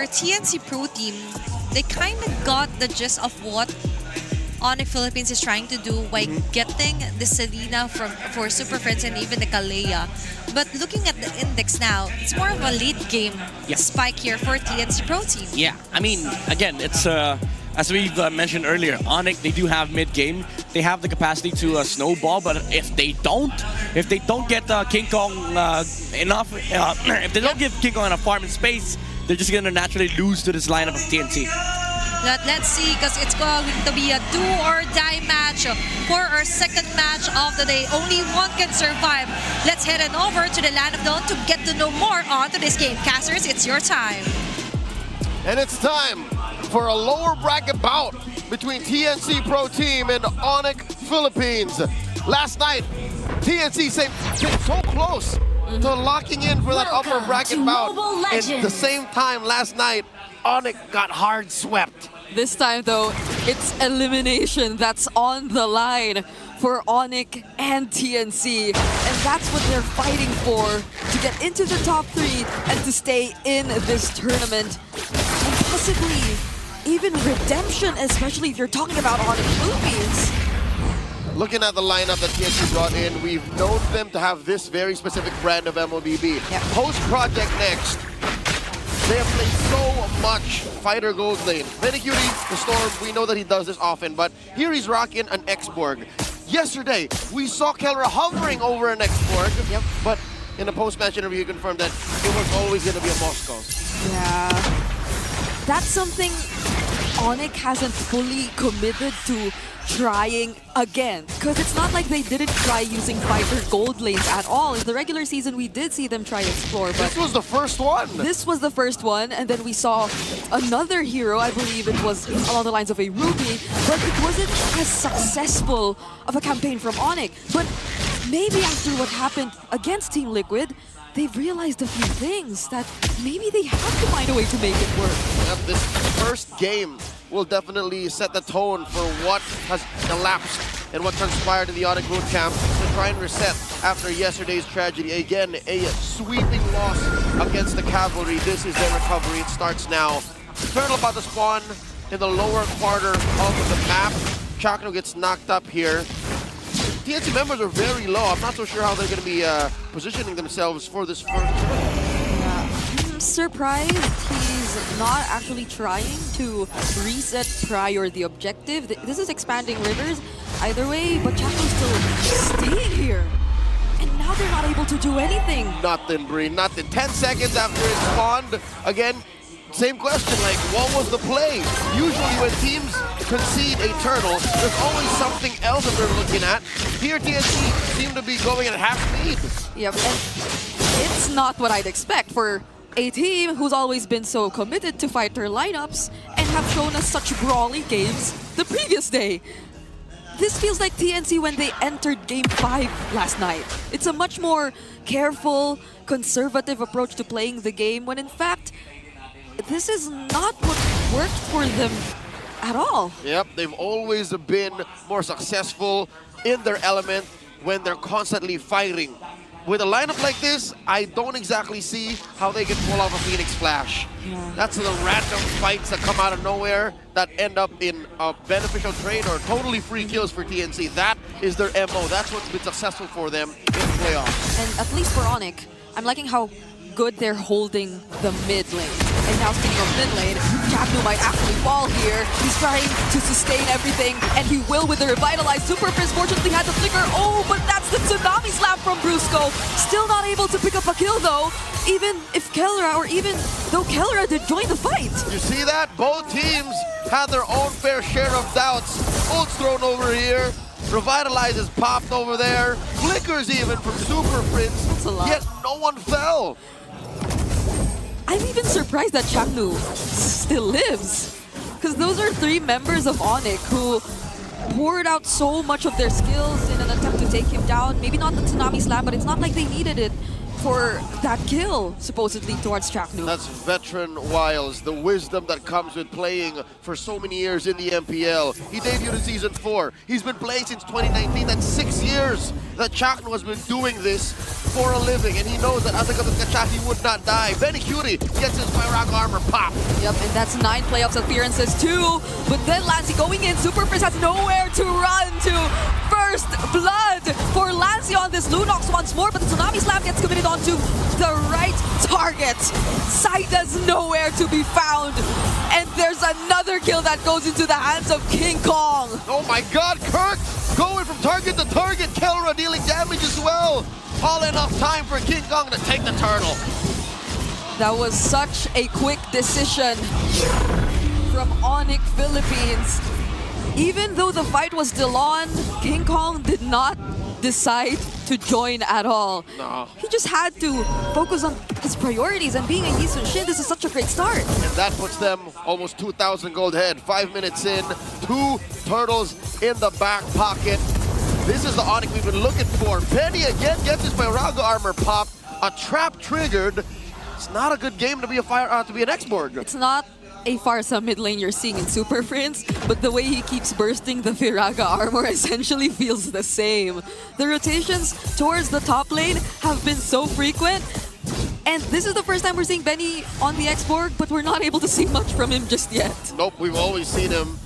for TNC Pro Team, they kind of got the gist of what Onic Philippines is trying to do by getting the Selena for Super Friends and even the Kalea. But looking at the index now, it's more of a late game spike here for TNC Pro Team. Yeah, I mean, again, it's as we've mentioned earlier, Onic, they do have mid game. They have the capacity to snowball, but if they don't get King Kong enough, if they don't give King Kong enough farm and space, they're just gonna naturally lose to this lineup of TNC. Let's see, because it's going to be a do-or-die match for our second match of the day. Only one can survive. Let's head on over to the Land of Dawn to get to know more on today's game. Casters, it's your time. And it's time for a lower bracket bout between TNC Pro Team and Onic Philippines. Last night, TNC came so close to locking in for that upper bracket bout. At the same time, last night, Onic got hard swept. This time, though, it's elimination that's on the line for Onic and TNC. And that's what they're fighting for, to get into the top 3 and to stay in this tournament. And possibly even redemption, especially if you're talking about Onic Philippines. Looking at the lineup that TNC brought in, we've known them to have this very specific brand of MLBB. Post-Project Next, they have played so much Fighter Gold Lane. Medicutie, the Storm, we know that he does this often, but here he's rocking an X-Borg. Yesterday, we saw Kellra hovering over an X-Borg, but in a post-match interview, he confirmed that it was always going to be a Moscow. Yeah, that's something Onic hasn't fully committed to trying again, because it's not like they didn't try using Fighter Gold lanes at all. In the regular season, we did see them try Explore, but this was the first one. This was the first one, and then we saw another hero, I believe it was along the lines of a Ruby, but it wasn't as successful of a campaign from Onic. But maybe after what happened against Team Liquid, they've realized a few things that maybe they have to find a way to make it work. Yep, this first game will definitely set the tone for what has elapsed and what transpired in the Onic boot camp to try and reset after yesterday's tragedy. Again, a sweeping loss against the Cavalry. This is their recovery. It starts now. Turtle about to spawn in the lower quarter of the map. Chakno gets knocked up here. TNC members are very low. I'm not so sure how they're going to be positioning themselves for this first round. I'm surprised he's not actually trying to reset prior the objective. This is expanding rivers either way, but Chakno's still staying here. And now they're not able to do anything. Nothing, Bree. Nothing. 10 seconds after it spawned, again, same question, like, what was the play? Usually when teams concede a turtle, there's always something else that they're looking at. Here, TNC seem to be going at half speed. Yep, and it's not what I'd expect for a team who's always been so committed to fighter lineups and have shown us such brawly games the previous day. This feels like TNC when they entered Game 5 last night. It's a much more careful, conservative approach to playing the game when in fact, this is not what worked for them at all. Yep, they've always been more successful in their element when they're constantly fighting. With a lineup like this, I don't exactly see how they can pull off a Phoenix Flash. Yeah. That's the random fights that come out of nowhere that end up in a beneficial trade or totally free kills for TNC. That is their MO. That's what's been successful for them in the playoffs. And at least for Onic, I'm liking how good they're holding the mid lane. And now speaking of mid lane, Chakno might actually fall here. He's trying to sustain everything, and he will with the revitalized Super Frizz. Fortunately had the flicker. Oh, but that's the Tsunami Slap from Brusco. Still not able to pick up a kill though, even if Kellra, or even though Kellra did join the fight. You see that? Both teams had their own fair share of doubts. Ult's thrown over here. Revitalize is popped over there. Flickers even from Super Frizz. That's a lot. Yet no one fell. I'm even surprised that Chakno still lives. Because those are 3 members of Onic who poured out so much of their skills in an attempt to take him down. Maybe not the Tsunami Slam, but it's not like they needed it for that kill, supposedly, towards Chakno. That's veteran Wiles, the wisdom that comes with playing for so many years in the MPL. He debuted in Season 4. He's been playing since 2019. That's 6 years that Chakno has been doing this for a living, and he knows that as a Kachak, he would not die. Medicutie gets his Pyrock armor popped. Yep, and that's 9 playoffs appearances too. But then Lancy going in, Super Prince has nowhere to run to. First blood for Lancy on this Lunox once more, but the Tsunami Slam gets committed onto the right target. Zaida's nowhere to be found. And there's another kill that goes into the hands of King Kong. Oh my god, Kirk going from target to target. Kelra dealing damage as well. All enough time for King Kong to take the turtle. That was such a quick decision from Onic Philippines. Even though the fight was still on, King Kong did not decide to join at all. No. He just had to focus on his priorities, and being a Yisun Shin, this is such a great start. And that puts them almost 2,000 gold ahead. 5 minutes in, 2 turtles in the back pocket. This is the Onic we've been looking for. Penny again gets his Firaga armor pop. A trap triggered. It's not a good game to be an X-Borg. It's not a Farsa mid lane you're seeing in Super Prince, but the way he keeps bursting the Firaga armor essentially feels the same. The rotations towards the top lane have been so frequent, and this is the first time we're seeing Benny on the X-Borg, but we're not able to see much from him just yet. Nope, we've always seen him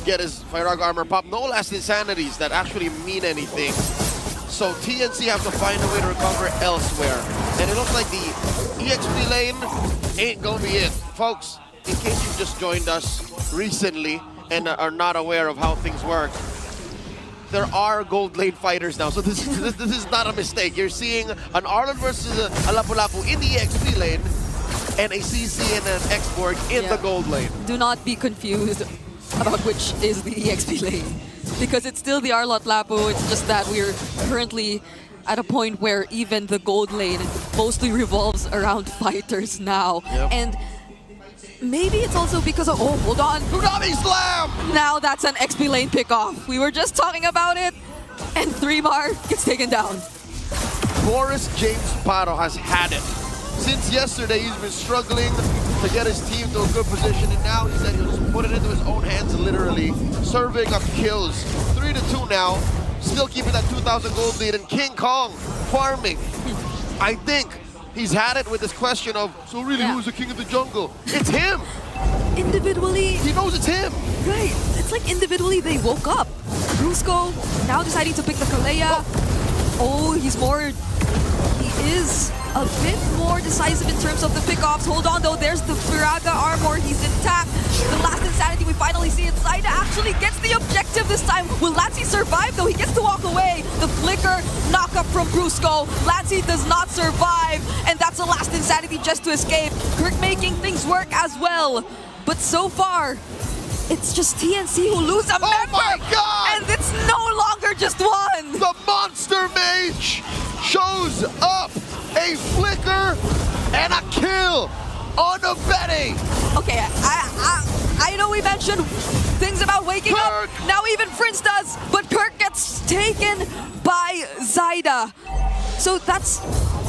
get his Firaga armor pop. No last insanities that actually mean anything. So TNC have to find a way to recover elsewhere. And it looks like the EXP lane ain't gonna be it. Folks, in case you've just joined us recently and are not aware of how things work, there are gold lane fighters now. So this is not a mistake. You're seeing an Arlen versus a Lapu-Lapu in the EXP lane and a CC and an X-Borg in the gold lane. Do not be confused about which is the EXP lane, because it's still the Arlot Lapu. It's just that we're currently at a point where even the gold lane mostly revolves around fighters now. Yep. And maybe it's also because of, oh, hold on. Tsunami Slam! Now that's an XP lane pickoff. We were just talking about it, and 3-Mar gets taken down. Boris James Paro has had it. Since yesterday, he's been struggling to get his team to a good position, and now he said he'll just put it into his own hands, literally, serving up kills. 3-2 now, still keeping that 2,000 gold lead, and King Kong farming. I think he's had it with this question of, so really, who's the king of the jungle? It's him! Individually, He knows it's him! right, it's like individually they woke up. Brusco now deciding to pick the Kalea. Oh, he is a bit more decisive in terms of the pickoffs. Hold on though, there's the Firaga armor, he's intact. The last insanity we finally see it. Zaida actually gets the objective this time. Will Lancy survive though? He gets to walk away. The flicker knockup from Brusco. Lancy does not survive, and that's the last insanity just to escape. Kirk making things work as well. But so far, it's just TNC who lose a member. Oh my god! And it's no longer just one. The Monster Mage shows up! A flicker and a kill on a Betty! Okay, I know we mentioned things about waking Kirk! up. Now even Prince does, but Kirk gets taken by Zaida. So that's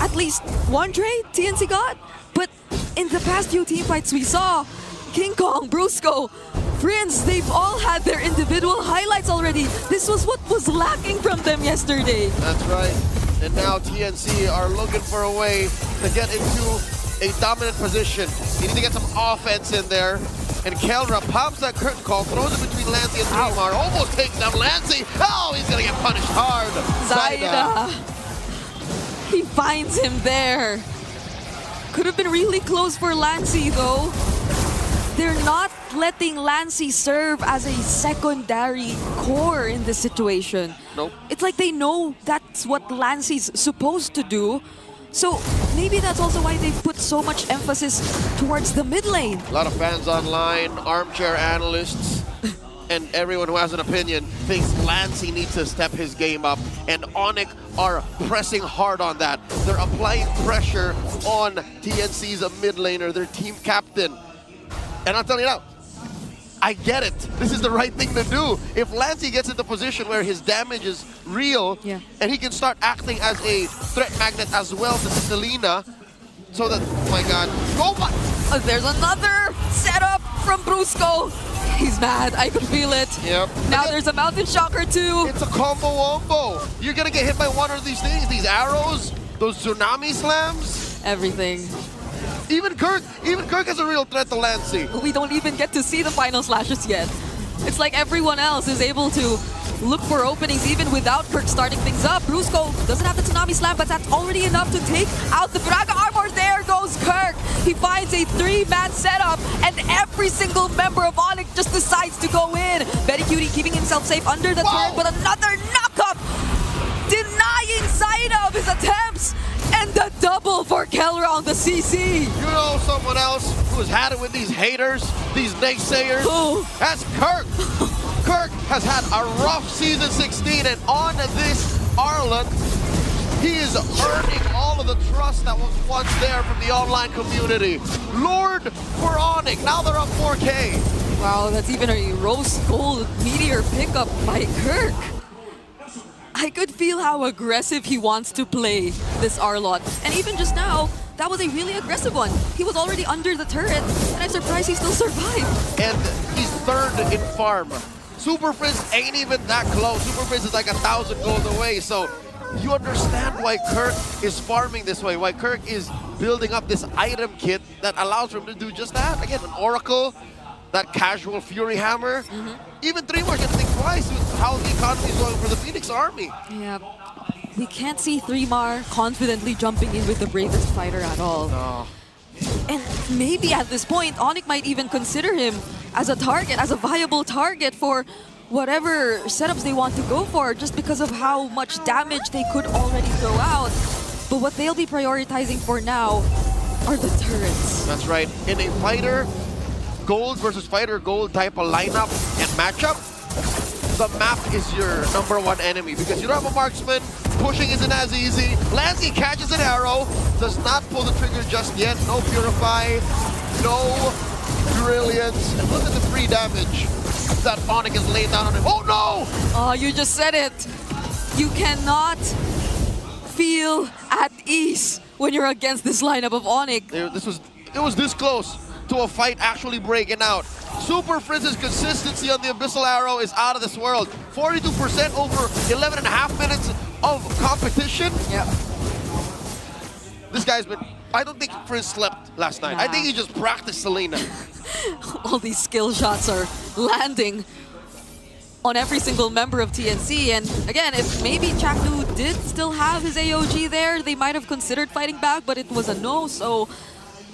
at least one trade TNC got. But in the past few team fights we saw, King Kong, Brusco, Prince, they've all had their individual highlights already. This was what was lacking from them yesterday. That's right. And now TNC are looking for a way to get into a dominant position. You need to get some offense in there. And Kelra pops that curtain call, throws it between Lancy and 3-Mar, almost takes down Lancy. Oh, he's gonna get punished hard. Zaida. He finds him there. Could have been really close for Lancy though. They're not letting Lancy serve as a secondary core in this situation. Nope. It's like they know that's what Lancy's supposed to do. So maybe that's also why they've put so much emphasis towards the mid lane. A lot of fans online, armchair analysts, and everyone who has an opinion thinks Lancy needs to step his game up, and Onic are pressing hard on that. They're applying pressure on TNC's mid laner, their team captain. And I'll tell you now, I get it. This is the right thing to do. If Lancy gets into a position where his damage is real, and he can start acting as a threat magnet as well to Selena, so that, oh my god, oh my! There's another setup from Brusco. He's mad, I can feel it. Yep. Now there's a Mountain Shocker too. It's a combo wombo. You're gonna get hit by one of these things, these arrows, those tsunami slams. Everything. Even Kirk is a real threat to Lancey. We don't even get to see the final slashes yet. It's like everyone else is able to look for openings even without Kirk starting things up. Brusco doesn't have the Tsunami Slam, but that's already enough to take out the Braga Armor. There goes Kirk. He finds a 3-man setup, and every single member of Onic just decides to go in. Betty Cutie keeping himself safe under the turret, but another knock-up, denying Zaida of his attempts. And the double for Keller on the CC. You know someone else who's had it with these haters, these naysayers? Who? That's Kirk. Kirk has had a rough season 16, and on this Arlott, he is earning all of the trust that was once there from the online community. Lord for Onic, now they're up 4K. Wow, that's even a rose gold meteor pickup by Kirk. I could feel how aggressive he wants to play this Arlott. And even just now, that was a really aggressive one. He was already under the turret, and I'm surprised he still survived. And he's third in farm. Super Frizz ain't even that close. Super Frizz is like 1,000 gold away, so you understand why Kirk is farming this way, why Kirk is building up this item kit that allows him to do just that. Again, an Oracle, that casual Fury Hammer. Even 3mar can think twice with how the economy is going for the Phoenix Army. Yeah, we can't see 3mar confidently jumping in with the bravest fighter at all. No. And maybe at this point, Onic might even consider him as a target, as a viable target for whatever setups they want to go for, just because of how much damage they could already throw out. But what they'll be prioritizing for now are the turrets. That's right. In a fighter gold versus fighter gold type of lineup and matchup, the map is your #1 enemy because you don't have a marksman, pushing isn't as easy. Lancey catches an arrow, does not pull the trigger just yet. No Purify, no Brilliance. And look at the free damage that Onic has laid down on him. Oh no! Oh, you just said it. You cannot feel at ease when you're against this lineup of Onic. It was this close to a fight actually breaking out. Super Frizz's consistency on the Abyssal Arrow is out of this world. 42% over 11.5 minutes of competition. Yep. This guy's been... I don't think Frizz slept last night. Nah. I think he just practiced Selena. All these skill shots are landing on every single member of TNC. And again, if maybe Chaknu did still have his AOG there, they might have considered fighting back, but it was a no, so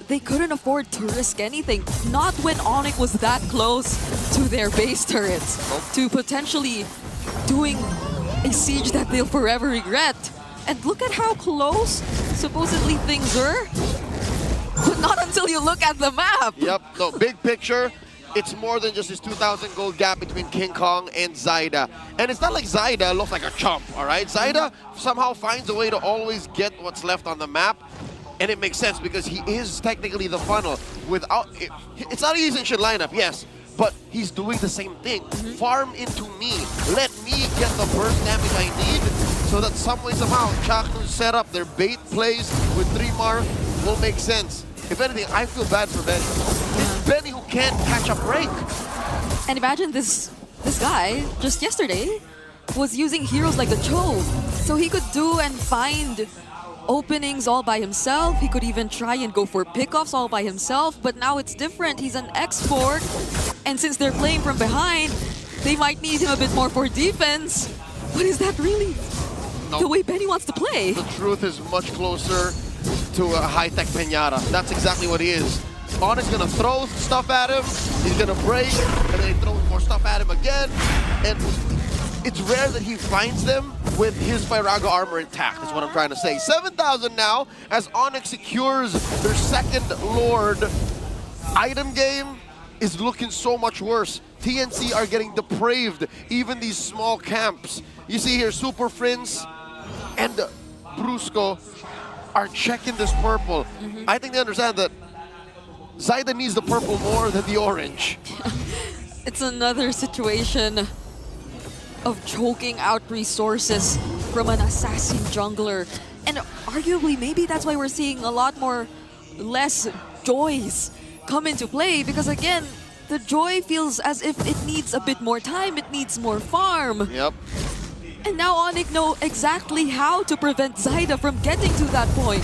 they couldn't afford to risk anything. Not when Onic was that close to their base turrets, to potentially doing a siege that they'll forever regret. And look at how close supposedly things were, but not until you look at the map. Yep, no, big picture. It's more than just this 2,000 gold gap between King Kong and Zaida. And it's not like Zaida looks like a chump, all right? Zaida somehow finds a way to always get what's left on the map. And it makes sense because he is technically the funnel. It's not an easy lineup, yes, but he's doing the same thing. Farm into me. Let me get the burst damage I need so that some way, somehow, Chaknu's setup, their bait plays with 3mar will make sense. If anything, I feel bad for Benny. It's Benny who can't catch a break. And imagine this guy, just yesterday, was using heroes like the Cho. So he could do and find openings all by himself. He could even try and go for pickoffs all by himself. But now it's different. He's an export. And since they're playing from behind, they might need him a bit more for defense. But is that really the way Benny wants to play? The truth is much closer to a high-tech Pinata. That's exactly what he is. Onic's gonna throw stuff at him, he's gonna break, and then he throws more stuff at him again. And it's rare that he finds them with his Firaga armor intact, is what I'm trying to say. 7,000 now, as Onic secures their second Lord. Item game is looking so much worse. TNC are getting depraved, even these small camps. You see here, Super Frizz and Brusco are checking this purple. I think they understand that Zaida needs the purple more than the orange. It's another situation of choking out resources from an assassin jungler. And arguably, maybe that's why we're seeing a lot more less joys come into play, because again, the joy feels as if it needs a bit more time, it needs more farm. Yep. And now Onic know exactly how to prevent Zaida from getting to that point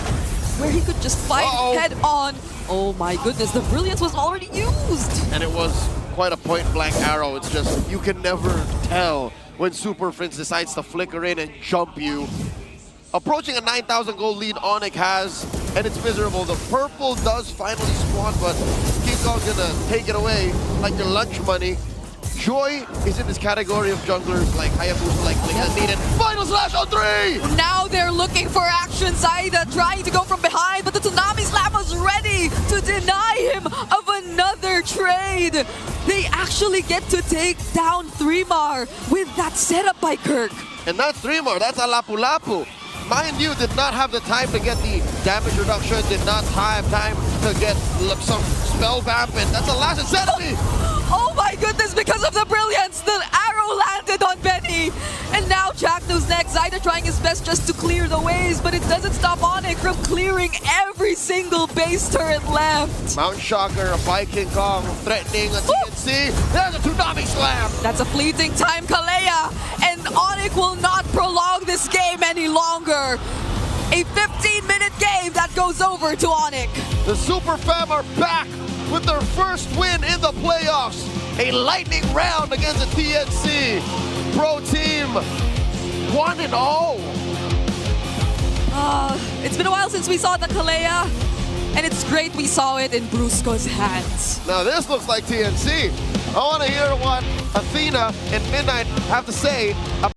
where he could just fight head on Oh my goodness, the brilliance was already used. And it was quite a point-blank arrow. It's just, you can never tell when Super Prince decides to flicker in and jump you. Approaching a 9,000 gold lead Onic has, and it's miserable. The purple does finally spawn, but King Kong's gonna take it away like your lunch money. Joy is in this category of junglers like Hayabusa, like needed. Final slash on 3! Now they're looking for action. Zaida trying to go from behind, but the Tsunami Slam was ready to deny him of another trade. They actually get to take down 3mar with that setup by Kirk. And not 3mar, that's a Lapu-Lapu. Mind you, did not have the time to get the damage reduction, did not have time to get some spell vamp, and that's the last insanity! Oh my goodness, because of the brilliance, the arrow landed on Benny. And now Jackno's next. Zaida trying his best just to clear the ways, but it doesn't stop Onic from clearing every single base turret left. Mount Shocker by King Kong, threatening a TNC. There's a Tsunami Slam! That's a fleeting time, Kalea. And Onic will not prolong this game any longer. A 15-minute game that goes over to Onic. The Super Fam are back with their first win in the playoffs. A lightning round against the TNC. Pro team 1-0. It's been a while since we saw the Kalea, and it's great we saw it in Brusco's hands. Now this looks like TNC. I want to hear what Athena and Midnight have to say about